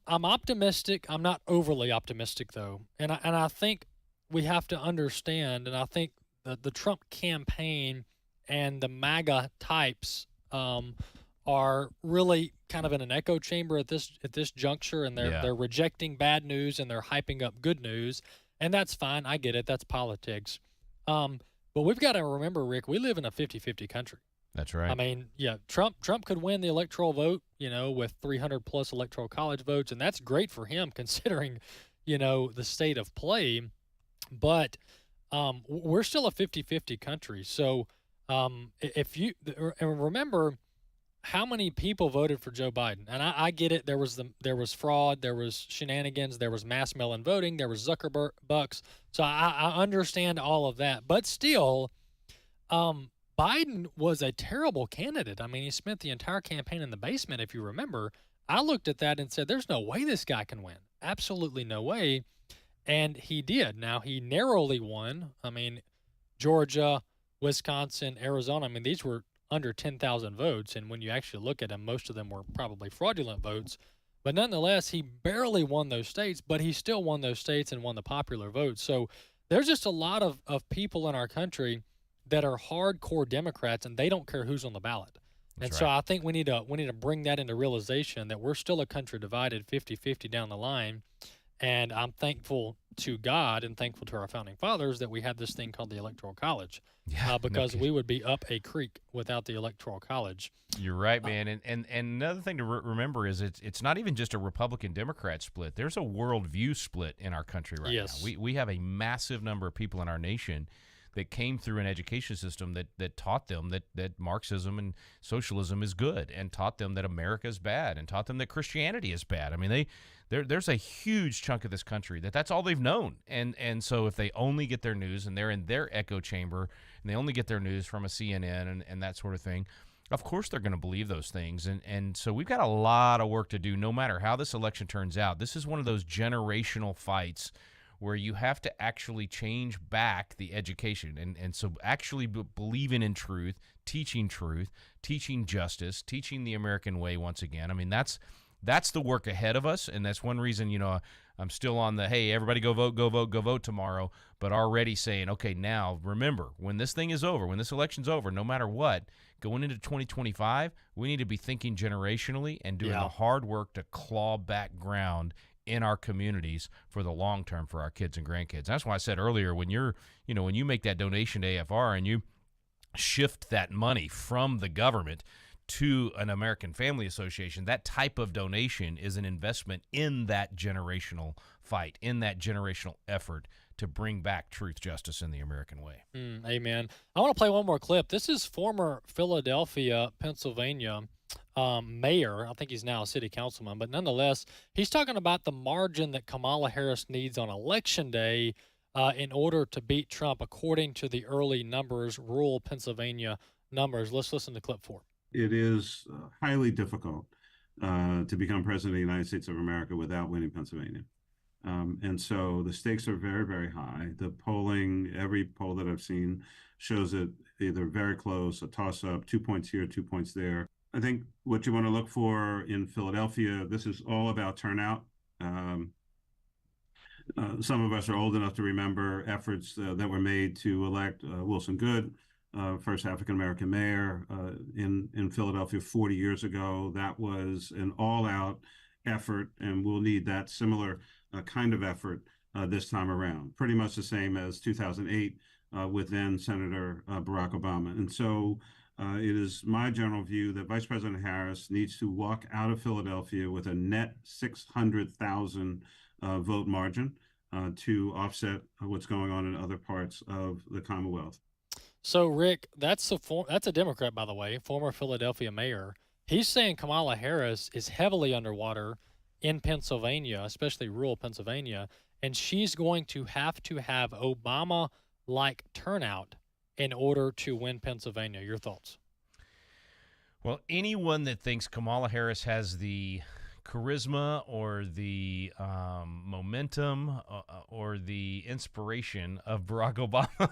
optimistic. I'm not overly optimistic though, and I think we have to understand, and I think the Trump campaign and the MAGA types are really kind of in an echo chamber at this juncture, and they're rejecting bad news and they're hyping up good news, and that's fine. I get it. That's politics. But we've got to remember, Rick, we live in a 50-50 country. That's right. I mean, Trump could win the electoral vote, with 300 plus electoral college votes, and that's great for him considering, the state of play. But we're still a 50-50 country. So if you remember how many people voted for Joe Biden, and I get it. There was fraud, there was shenanigans, there was mass mail-in voting, there was Zuckerberg bucks. So I understand all of that, but still, Biden was a terrible candidate. I mean, he spent the entire campaign in the basement. If you remember, I looked at that and said, "There's no way this guy can win. Absolutely no way." And he did. Now he narrowly won. I mean, Georgia, Wisconsin, Arizona. I mean, these were under 10,000 votes, and when you actually look at them, most of them were probably fraudulent votes. But nonetheless, he barely won those states, but he still won those states and won the popular vote. So there's just a lot of people in our country that are hardcore Democrats, and they don't care who's on the ballot. So I think we need to bring that into realization that we're still a country divided 50-50 down the line. And I'm thankful to God and thankful to our founding fathers that we had this thing called the Electoral College, because we would be up a creek without the Electoral College. You're right, man. And another thing to remember is it's not even just a Republican-Democrat split. There's a worldview split in our country right now. We have a massive number of people in our nation that came through an education system that taught them that Marxism and socialism is good, and taught them that America is bad, and taught them that Christianity is bad. I mean, there's a huge chunk of this country that's all they've known. And so if they only get their news and they're in their echo chamber and they only get their news from a CNN and that sort of thing, of course they're going to believe those things. And so we've got a lot of work to do no matter how this election turns out. This is one of those generational fights where you have to actually change back the education. And so actually believing in truth, teaching justice, teaching the American way once again. I mean, that's the work ahead of us, and that's one reason, I'm still on the, hey, everybody go vote tomorrow, but already saying, okay, now remember, when this thing is over, when this election's over, no matter what, going into 2025, we need to be thinking generationally and doing the hard work to claw back ground in our communities for the long term for our kids and grandkids. That's why I said earlier, when when you make that donation to AFR and you shift that money from the government to an American Family Association, that type of donation is an investment in that generational fight, in that generational effort to bring back truth, justice, in the American way. Amen. I want to play one more clip. This is former Philadelphia, Pennsylvania mayor. I think he's now a city councilman, but nonetheless, he's talking about the margin that Kamala Harris needs on Election Day in order to beat Trump, according to the early numbers, rural Pennsylvania numbers. Let's listen to clip 4. It is highly difficult to become president of the United States of America without winning Pennsylvania. And so the stakes are very, very high. The polling, every poll that I've seen shows it either very close, a toss-up, 2 points here, 2 points there. I think what you want to look for in Philadelphia, this is all about turnout. Some of us are old enough to remember efforts that were made to elect Wilson Goode, first African-American mayor in Philadelphia 40 years ago. That was an all-out effort, and we'll need that similar kind of effort this time around. Pretty much the same as 2008 with then Senator Barack Obama. And so it is my general view that Vice President Harris needs to walk out of Philadelphia with a net 600,000 vote margin to offset what's going on in other parts of the Commonwealth. So, Rick, that's a Democrat, by the way, former Philadelphia mayor. He's saying Kamala Harris is heavily underwater in Pennsylvania, especially rural Pennsylvania, and she's going to have Obama-like turnout in order to win Pennsylvania. Your thoughts? Well, anyone that thinks Kamala Harris has the charisma or the momentum or the inspiration of Barack Obama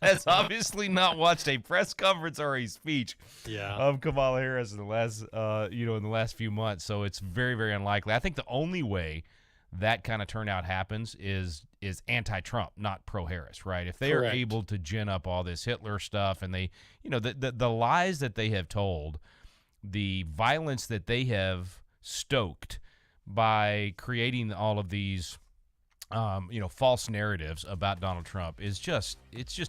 has obviously not watched a press conference or a speech of Kamala Harris in the last few months. So it's very, very unlikely. I think the only way that kind of turnout happens is anti-Trump, not pro-Harris, right? If they are able to gin up all this Hitler stuff and they, the lies that they have told, the violence that they have stoked by creating all of these false narratives about Donald Trump it's just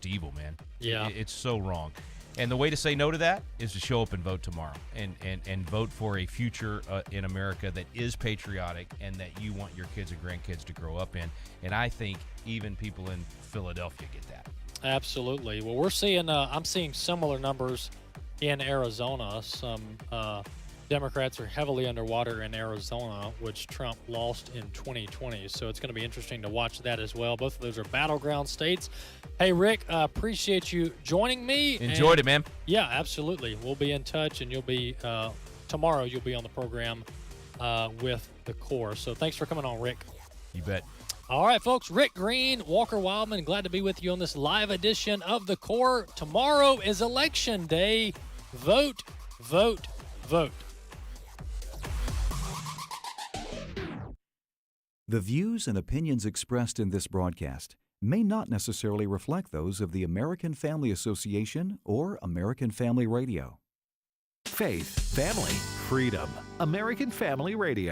evil, man. It's so wrong. And the way to say no to that is to show up and vote tomorrow and vote for a future in America that is patriotic and that you want your kids and grandkids to grow up in. And I think even people in Philadelphia get that. Absolutely. Well, we're seeing I'm seeing similar numbers in Arizona. Some Democrats are heavily underwater in Arizona, which Trump lost in 2020. So it's going to be interesting to watch that as well. Both of those are battleground states. Hey, Rick, appreciate you joining me. Enjoyed it, man. Yeah, absolutely. We'll be in touch, and you'll be tomorrow you'll be on the program with the Core. So thanks for coming on, Rick. You bet. All right, folks. Rick Green, Walker Wildmon, glad to be with you on this live edition of the Core. Tomorrow is Election Day. Vote, vote, vote. The views and opinions expressed in this broadcast may not necessarily reflect those of the American Family Association or American Family Radio. Faith, family, freedom. American Family Radio.